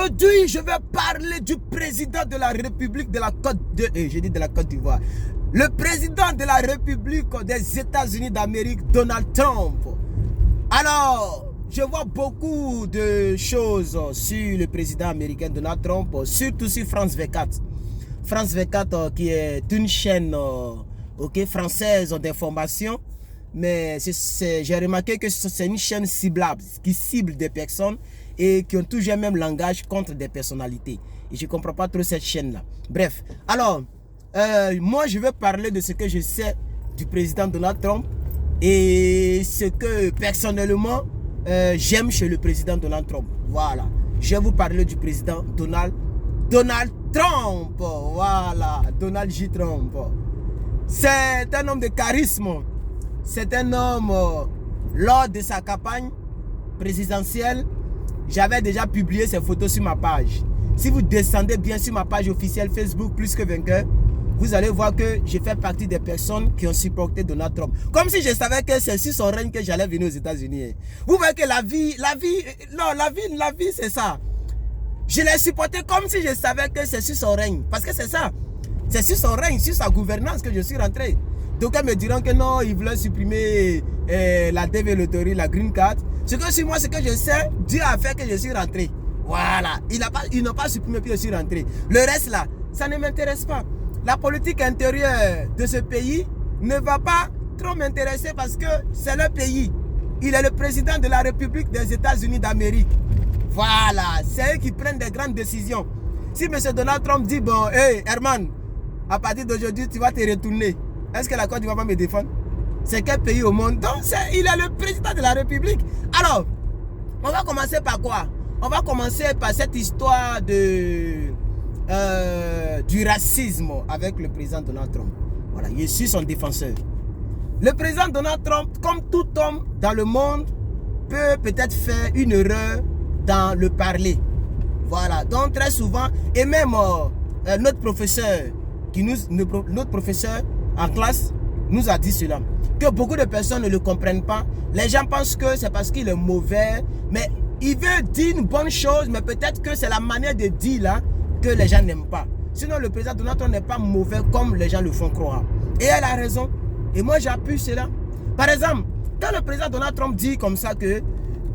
Aujourd'hui, je vais parler du président de la République de la Côte d'Ivoire. Le président de la République des États-Unis d'Amérique, Donald Trump. Alors, je vois beaucoup de choses sur le président américain Donald Trump, surtout sur France 24. France 24 qui est une chaîne française d'information. Mais j'ai remarqué que c'est une chaîne ciblable, qui cible des personnes et qui ont toujours le même langage contre des personnalités. Et je ne comprends pas trop cette chaîne-là. Bref, alors, moi je vais parler de ce que je sais du président Donald Trump et ce que personnellement j'aime chez le président Donald Trump. Voilà, je vais vous parler du président Donald Trump. Voilà, Donald J. Trump. C'est un homme de charisme. C'est un homme, lors de sa campagne présidentielle, j'avais déjà publié ses photos sur ma page. Si vous descendez bien sur ma page officielle Facebook, plus que vainqueur, vous allez voir que je fais partie des personnes qui ont supporté Donald Trump. Comme si je savais que c'est sur son règne que j'allais venir aux États-Unis. Vous voyez que la vie, c'est ça. Je l'ai supporté comme si je savais que c'est sur son règne. Parce que c'est ça. C'est sur son règne, sur sa gouvernance que je suis rentré. Donc, ils me diront que non, ils voulaient supprimer la DV Lottery, la Green Card. Ce que sur moi, ce que je sais, Dieu a fait que je suis rentré. Voilà. Ils n'ont pas supprimé, puis je suis rentré. Le reste là, ça ne m'intéresse pas. La politique intérieure de ce pays ne va pas trop m'intéresser parce que c'est le pays. Il est le président de la République des États-Unis d'Amérique. Voilà. C'est eux qui prennent des grandes décisions. Si M. Donald Trump dit, bon, hey, Herman, à partir d'aujourd'hui, tu vas te retourner. Est-ce que la Côte d'Ivoire va me défendre? C'est quel pays au monde? Donc, il est le président de la République. Alors, on va commencer par quoi? On va commencer par cette histoire du racisme avec le président Donald Trump. Voilà, je suis son défenseur. Le président Donald Trump, comme tout homme dans le monde, peut peut-être faire une erreur dans le parler. Voilà, donc très souvent, et même notre professeur en classe nous a dit cela, que beaucoup de personnes ne le comprennent pas. Les gens pensent que c'est parce qu'il est mauvais, mais il veut dire une bonne chose, mais peut-être que c'est la manière de dire là que les gens n'aiment pas. Sinon, le président Donald Trump n'est pas mauvais comme les gens le font croire. Et elle a raison. Et moi, j'appuie cela. Par exemple, quand le président Donald Trump dit comme ça que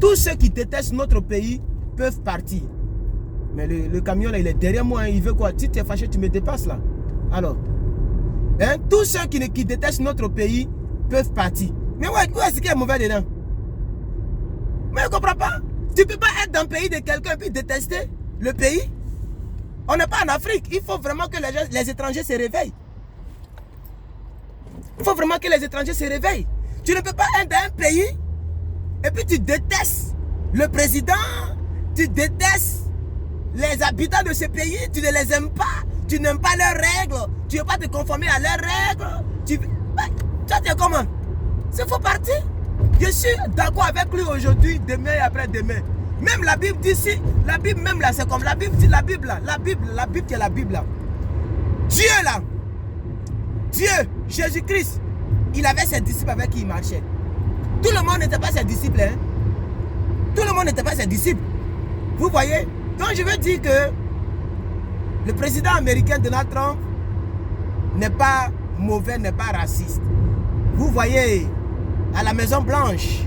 tous ceux qui détestent notre pays peuvent partir. Mais le camion là, il est derrière moi, hein, il veut quoi? Si tu es fâché, tu me dépasses là. Alors, hein, tous ceux qui détestent notre pays peuvent partir. Mais où est-ce qu'il est mauvais dedans? Mais je ne comprends pas. Tu ne peux pas être dans le pays de quelqu'un et puis détester le pays. On n'est pas en Afrique. Il faut vraiment que les étrangers se réveillent. Il faut vraiment que les étrangers se réveillent. Tu ne peux pas être dans un pays et puis tu détestes le président, tu détestes les habitants de ce pays, tu ne les aimes pas. Tu n'aimes pas leurs règles, tu ne veux pas te conformer à leurs règles. Toi, tu es comment? C'est faut partir. Je suis d'accord avec lui aujourd'hui, demain et après-demain. Même la Bible dit si, la Bible même là, c'est comme la Bible dit, la Bible qui est la Bible là. Dieu là, Dieu, Jésus-Christ, il avait ses disciples avec qui il marchait. Tout le monde n'était pas ses disciples. Hein? Tout le monde n'était pas ses disciples. Vous voyez? Donc je veux dire que le président américain Donald Trump n'est pas mauvais, n'est pas raciste. Vous voyez, à la Maison Blanche,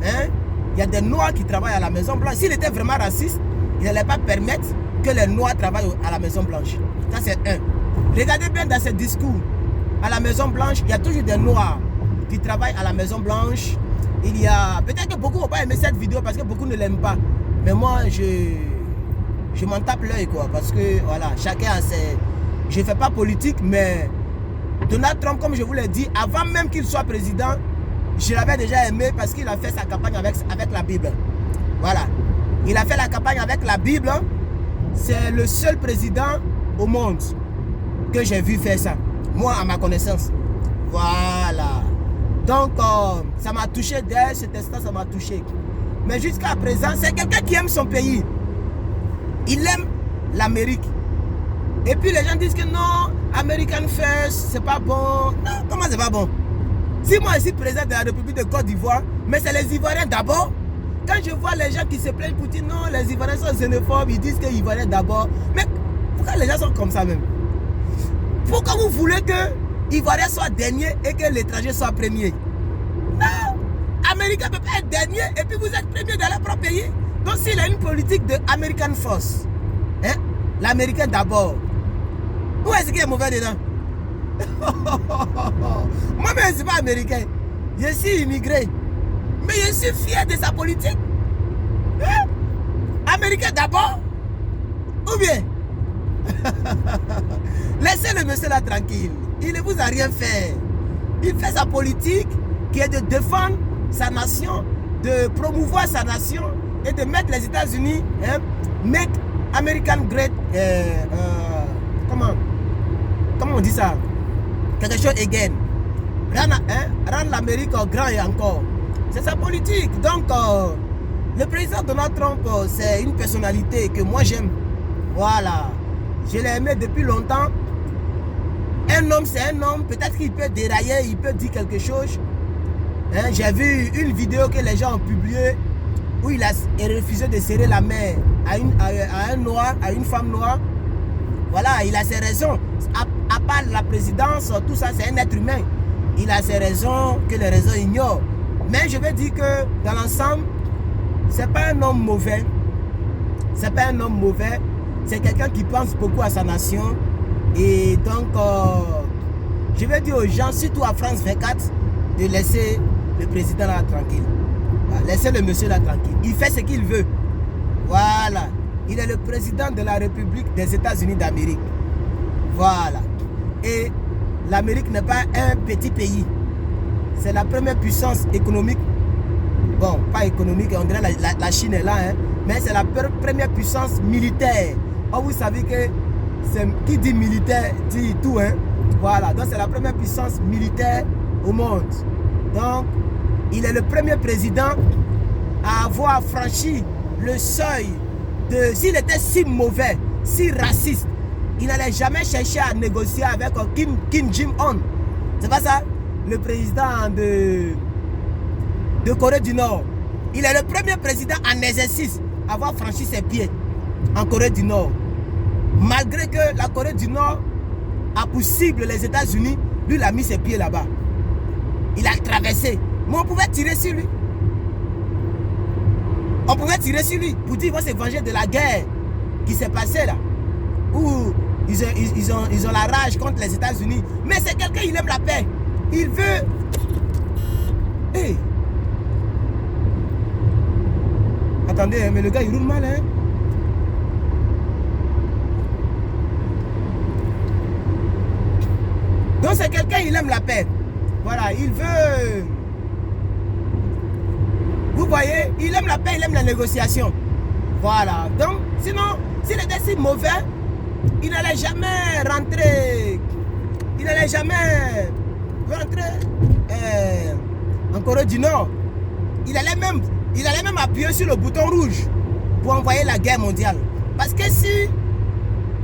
hein, il y a des Noirs qui travaillent à la Maison Blanche. S'il était vraiment raciste, il n'allait pas permettre que les Noirs travaillent à la Maison Blanche. Ça c'est un. Regardez bien dans ses discours. À la Maison Blanche, il y a toujours des Noirs qui travaillent à la Maison Blanche. Il y a... Peut-être que beaucoup n'ont pas aimé cette vidéo parce que beaucoup ne l'aiment pas. Mais moi, je m'en tape l'œil quoi. Parce que voilà, chacun a ses... Je ne fais pas politique, mais Donald Trump, comme je vous l'ai dit, avant même qu'il soit président, je l'avais déjà aimé parce qu'il a fait sa campagne avec la Bible. Voilà. Il a fait la campagne avec la Bible. C'est le seul président au monde que j'ai vu faire ça. Moi, à ma connaissance. Voilà. Donc, ça m'a touché dès cet instant, ça m'a touché. Mais jusqu'à présent, c'est quelqu'un qui aime son pays. Il aime l'Amérique. Et puis les gens disent que non, American First, c'est pas bon. Non, comment c'est pas bon? Si moi je suis président de la République de Côte d'Ivoire, mais c'est les Ivoiriens d'abord. quand je vois les gens qui se plaignent pour dire non, les Ivoiriens sont xénophobes, ils disent que les Ivoiriens d'abord. Mais pourquoi les gens sont comme ça même? Pourquoi vous voulez que les Ivoiriens soient derniers et que l'étranger soit premier? Non! Américain ne peut pas être dernier et puis vous êtes premier dans leur propre pays. Donc s'il a une politique de American First, hein, l'Américain d'abord, où est-ce qu'il est mauvais dedans? Moi-même, je ne suis pas américain. Je suis immigré. Mais je suis fier de sa politique. Hein? Américain d'abord? Ou bien? Laissez le monsieur là tranquille. Il ne vous a rien fait. Il fait sa politique qui est de défendre sa nation, de promouvoir sa nation et de mettre les États-Unis, hein, make American great, comment on dit ça? Quelque chose again. Rendre l'Amérique grand et encore. C'est sa politique. Donc, le président Donald Trump, c'est une personnalité que moi j'aime. Voilà. Je l'ai aimé depuis longtemps. Un homme, c'est un homme. Peut-être qu'il peut dérailler, il peut dire quelque chose. Hein, j'ai vu une vidéo que les gens ont publiée où il a refusé de serrer la main à un noir, à une femme noire. Voilà, il a ses raisons. À part la présidence, tout ça, c'est un être humain. Il a ses raisons que les raisons ignorent. Mais je veux dire que dans l'ensemble, c'est pas un homme mauvais. C'est pas un homme mauvais. C'est quelqu'un qui pense beaucoup à sa nation. Et donc, je veux dire aux gens, surtout à France 24, de laisser le président là tranquille. Voilà, laissez le monsieur là tranquille. Il fait ce qu'il veut. Voilà. Il est le président de la République des États-Unis d'Amérique. Voilà. Et l'Amérique n'est pas un petit pays. C'est la première puissance économique. Bon, pas économique, on dirait la Chine est là, hein, mais c'est la première puissance militaire. Oh, vous savez que qui dit militaire dit tout, hein. Voilà, donc c'est la première puissance militaire au monde. Donc, il est le premier président à avoir franchi le seuil de... S'il était si mauvais, si raciste, il n'allait jamais chercher à négocier avec Kim Jong-un. C'est pas ça? Le président de Corée du Nord. Il est le premier président en exercice à avoir franchi ses pieds en Corée du Nord. Malgré que la Corée du Nord a pour cible les États-Unis, lui il a mis ses pieds là-bas. Il a traversé. Mais on pouvait tirer sur lui. On pouvait tirer sur lui pour dire qu'il va se venger de la guerre qui s'est passée là. Où ils ont la rage contre les États-Unis. Mais c'est quelqu'un, il aime la paix. Il veut... Hey. Attendez, mais le gars il roule mal, hein. Donc c'est quelqu'un, il aime la paix. Voilà, il veut... Vous voyez, il aime la paix, il aime la négociation. Voilà, donc sinon, s'il était si mauvais, il n'allait jamais rentrer. Il n'allait jamais rentrer en Corée du Nord. Il allait même appuyer sur le bouton rouge pour envoyer la guerre mondiale. Parce que si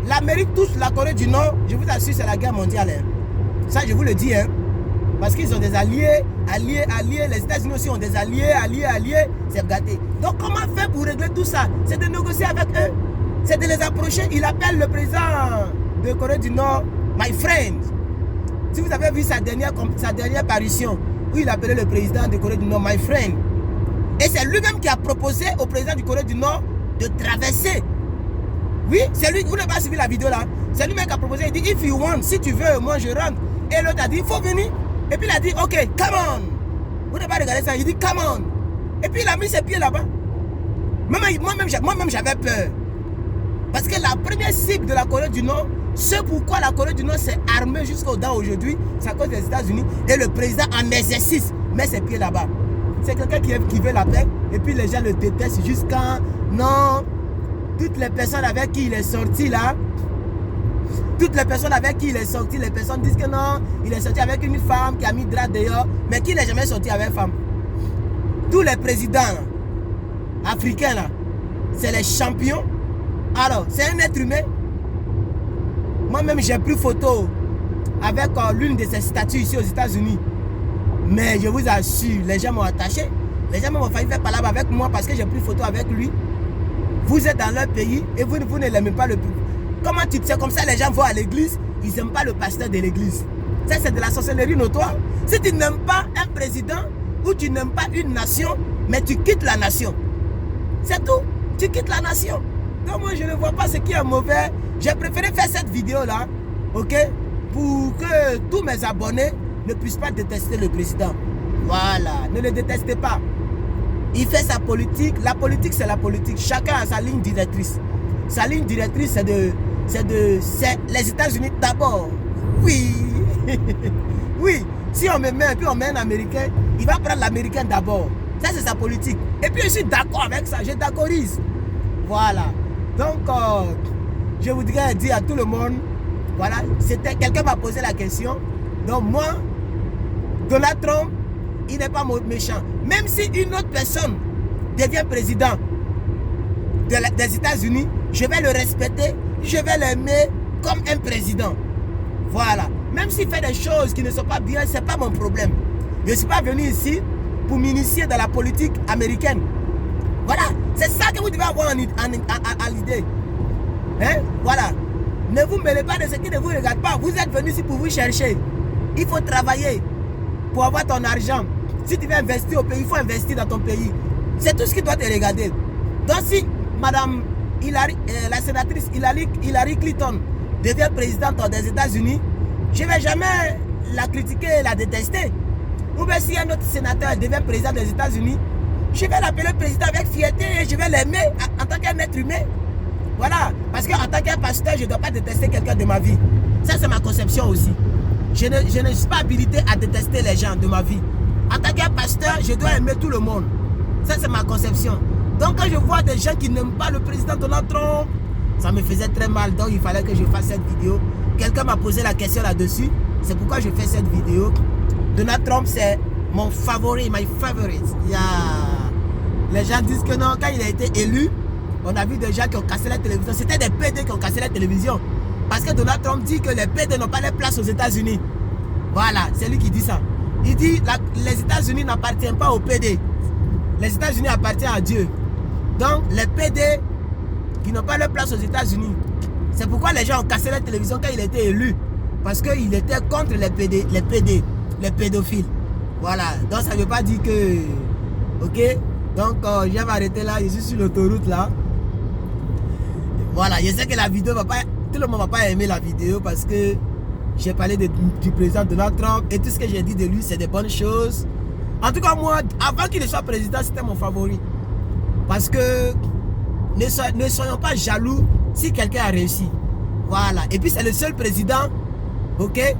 l'Amérique touche la Corée du Nord, je vous assure, c'est la guerre mondiale. Hein. Ça, je vous le dis. Hein. Parce qu'ils ont des alliés. Les États-Unis aussi ont des alliés. C'est gâté. Donc, comment faire pour régler tout ça? C'est de négocier avec eux. C'est de les approcher. Il appelle le président de Corée du Nord, my friend. Si vous avez vu sa dernière parution, où il appelait le président de Corée du Nord, my friend. Et c'est lui-même qui a proposé au président du Corée du Nord de traverser. Oui, c'est lui. Vous n'avez pas suivi la vidéo là. C'est lui-même qui a proposé. Il dit, if you want, si tu veux, moi je rentre. Et l'autre a dit, il faut venir. Et puis il a dit, ok, come on. Vous n'avez pas regardé ça. Il dit, come on. Et puis il a mis ses pieds là-bas. Moi-même j'avais peur. Parce que la première cible de la Corée du Nord, c'est pourquoi la Corée du Nord s'est armée jusqu'aux dents aujourd'hui, c'est à cause des États-Unis. Et le président en exercice met ses pieds là-bas. C'est quelqu'un qui veut la paix. Et puis les gens le détestent jusqu'à... Non, toutes les personnes avec qui il est sorti là, toutes les personnes avec qui il est sorti, les personnes disent que non, il est sorti avec une femme qui a mis drap dehors, mais qui n'est jamais sorti avec une femme. Tous les présidents là, africains là, c'est les champions. Alors, c'est un être humain. Moi-même, j'ai pris photo avec l'une de ces statues ici aux États-Unis. Mais je vous assure, les gens m'ont attaché. Les gens m'ont failli faire parler avec moi parce que j'ai pris photo avec lui. Vous êtes dans leur pays et vous ne l'aimez pas le plus. Comment tu sais comme ça les gens vont à l'église, ils n'aiment pas le pasteur de l'église. Ça c'est de la sorcellerie notoire. Si tu n'aimes pas un président ou tu n'aimes pas une nation, mais tu quittes la nation. C'est tout. Tu quittes la nation. Donc moi je ne vois pas ce qui est mauvais. J'ai préféré faire cette vidéo là, ok, pour que tous mes abonnés ne puissent pas détester le président. Voilà, ne le détestez pas. Il fait sa politique. La politique, c'est la politique. Chacun a sa ligne directrice. Sa ligne directrice, c'est les États-Unis d'abord. Oui. Oui. Si on me met et puis on met un Américain, il va prendre l'Américain d'abord. Ça, c'est sa politique. Et puis, je suis d'accord avec ça. Je d'accordise. Voilà. Donc, je voudrais dire à tout le monde, voilà, quelqu'un m'a posé la question. Donc, moi, Donald Trump, il n'est pas méchant. Même si une autre personne devient président des États-Unis, je vais le respecter, je vais l'aimer comme un président. Voilà. Même s'il fait des choses qui ne sont pas bien, ce n'est pas mon problème. Je ne suis pas venu ici pour m'initier dans la politique américaine. Voilà. C'est ça que vous devez avoir à l'idée. Hein? Voilà. Ne vous mêlez pas de ce qui ne vous regarde pas. Vous êtes venu ici pour vous chercher. Il faut travailler pour avoir ton argent. Si tu veux investir au pays, il faut investir dans ton pays. C'est tout ce qui doit te regarder. Donc si Madame la sénatrice Hillary Clinton devient présidente des États-Unis, je ne vais jamais la critiquer et la détester. Ou bien si un autre sénateur devient président des États-Unis, je vais l'appeler président avec fierté et je vais l'aimer en tant qu'un être humain. Voilà. Parce qu'en tant qu'un pasteur, je ne dois pas détester quelqu'un de ma vie. Ça, c'est ma conception aussi. Je ne suis pas habilité à détester les gens de ma vie. En tant qu'un pasteur, je dois aimer tout le monde. Ça, c'est ma conception. Donc, quand je vois des gens qui n'aiment pas le président Donald Trump, ça me faisait très mal. Donc, il fallait que je fasse cette vidéo. Quelqu'un m'a posé la question là-dessus. C'est pourquoi je fais cette vidéo. Donald Trump, c'est mon favori, my favorite. Yeah. Les gens disent que non, quand il a été élu, on a vu des gens qui ont cassé la télévision. C'était des PD qui ont cassé la télévision. Parce que Donald Trump dit que les PD n'ont pas les places aux États-Unis. Voilà, c'est lui qui dit ça. Il dit que les États-Unis n'appartiennent pas aux PD. Les États-Unis appartiennent à Dieu. Donc, les PD qui n'ont pas leur place aux États-Unis. C'est pourquoi les gens ont cassé la télévision quand il a été élu. Parce qu'il était contre les pédophiles. Voilà. Donc, ça ne veut pas dire que... Ok. Donc, je vais m'arrêter là. Je suis sur l'autoroute là. Voilà. Je sais que la vidéo va pas... Tout le monde ne va pas aimer la vidéo parce que j'ai parlé du président Donald Trump et tout ce que j'ai dit de lui, c'est des bonnes choses. En tout cas, moi, avant qu'il ne soit président, c'était mon favori. Parce que ne soyons pas jaloux si quelqu'un a réussi. Voilà. Et puis, c'est le seul président, ok,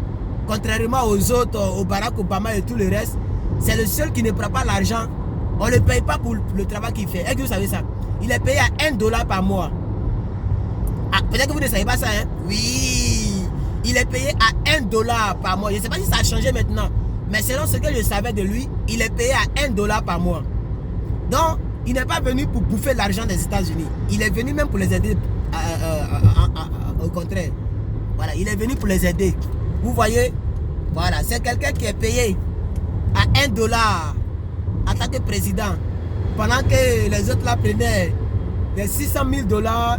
contrairement aux autres, au Barack Obama et tout le reste, c'est le seul qui ne prend pas l'argent. On ne le paye pas pour le travail qu'il fait. Est-ce que vous savez ça? Il est payé à $1 par mois. Ah, peut-être que vous ne savez pas ça, hein? Oui, il est payé à $1 par mois. Je ne sais pas si ça a changé maintenant. Mais selon ce que je savais de lui, il est payé à $1 par mois. Donc, il n'est pas venu pour bouffer l'argent des États-Unis. Il est venu même pour les aider. Au contraire. Voilà, il est venu pour les aider. Vous voyez? Voilà, c'est quelqu'un qui est payé à $1 en tant que président. Pendant que les autres là prenaient des 600 000 $, hein?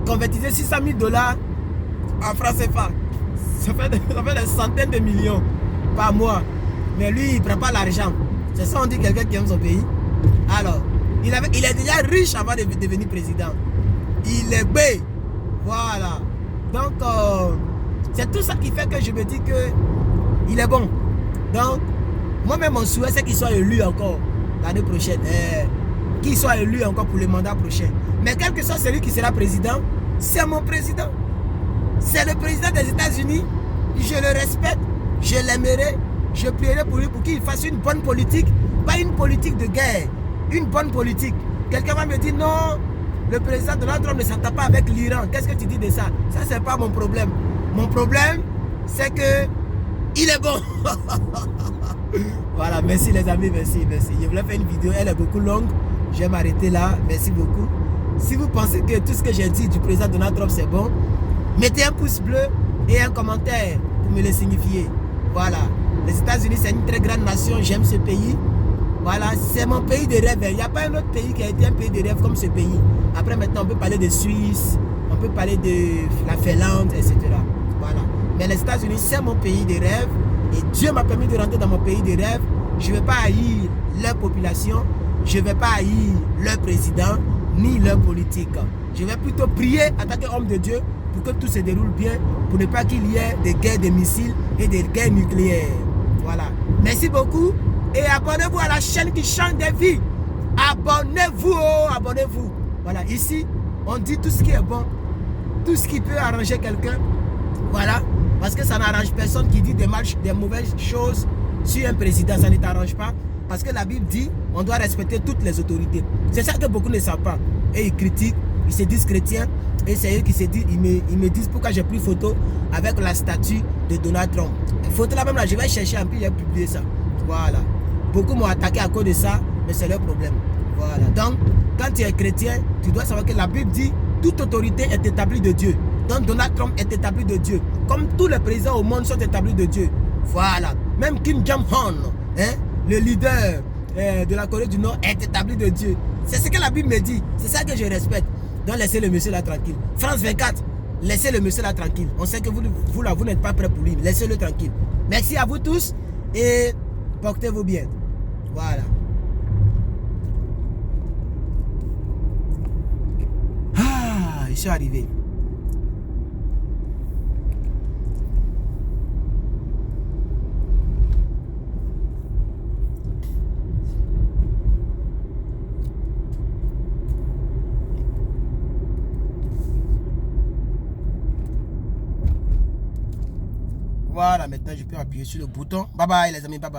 Convertisez 600 000 $ en francs CFA. Ça fait des centaines de millions par mois. Mais lui, il ne prend pas l'argent. C'est ça, on dit quelqu'un qui aime son pays. Alors, il est déjà riche avant de devenir président. Il est bé. Voilà. Donc, c'est tout ça qui fait que je me dis que il est bon. Donc, moi-même, mon souhait, c'est qu'il soit élu encore l'année prochaine. Qu'il soit élu encore pour le mandat prochain. Mais quel que soit celui qui sera président, c'est mon président. C'est le président des États-Unis. Je le respecte, je l'aimerai, je prierai pour lui pour qu'il fasse une bonne politique. Pas une politique de guerre, une bonne politique. Quelqu'un va me dire non, le président Donald Trump ne s'entend pas avec l'Iran. Qu'est-ce que tu dis de ça? Ça, c'est pas mon problème. Mon problème, c'est que il est bon. Voilà, merci les amis, merci. Je voulais faire une vidéo, elle est beaucoup longue. Je vais m'arrêter là. Merci beaucoup. Si vous pensez que tout ce que j'ai dit du président Donald Trump c'est bon, mettez un pouce bleu et un commentaire pour me le signifier. Voilà. Les États-Unis c'est une très grande nation, j'aime ce pays. Voilà, c'est mon pays de rêve. Il n'y a pas un autre pays qui a été un pays de rêve comme ce pays. Après, maintenant, on peut parler de Suisse, on peut parler de la Finlande, etc. Voilà. Mais les États-Unis, c'est mon pays de rêve. Et Dieu m'a permis de rentrer dans mon pays de rêve. Je ne vais pas haïr leur population. Je ne vais pas haïr leur président, ni leur politique. Je vais plutôt prier en tant qu'homme de Dieu pour que tout se déroule bien, pour ne pas qu'il y ait des guerres de missiles et des guerres nucléaires. Voilà. Merci beaucoup. Et abonnez-vous à la chaîne qui change des vies. Abonnez-vous, abonnez-vous. Voilà, ici, on dit tout ce qui est bon, tout ce qui peut arranger quelqu'un. Voilà, parce que ça n'arrange personne qui dit des mauvaises choses sur un président, ça ne t'arrange pas. Parce que la Bible dit, on doit respecter toutes les autorités. C'est ça que beaucoup ne savent pas. Et ils critiquent, ils se disent chrétiens. Et c'est eux qui se disent, ils me disent pourquoi j'ai pris photo avec la statue de Donald Trump. La photo là même là, je vais chercher un peu, j'ai publié ça. Voilà. Beaucoup m'ont attaqué à cause de ça, mais c'est leur problème. Voilà. Donc, quand tu es chrétien, tu dois savoir que la Bible dit toute autorité est établie de Dieu. Donc, Donald Trump est établi de Dieu. Comme tous les présidents au monde sont établis de Dieu. Voilà. Même Kim Jong-un, hein, le leader de la Corée du Nord, est établi de Dieu. C'est ce que la Bible me dit. C'est ça que je respecte. Donc, laissez le monsieur là tranquille. France 24, laissez le monsieur là tranquille. On sait que vous n'êtes pas prêt pour lui. Laissez-le tranquille. Merci à vous tous et portez-vous bien. Voilà. Ah, je suis arrivé. Voilà, maintenant je peux appuyer sur le bouton. Bye bye les amis, bye bye.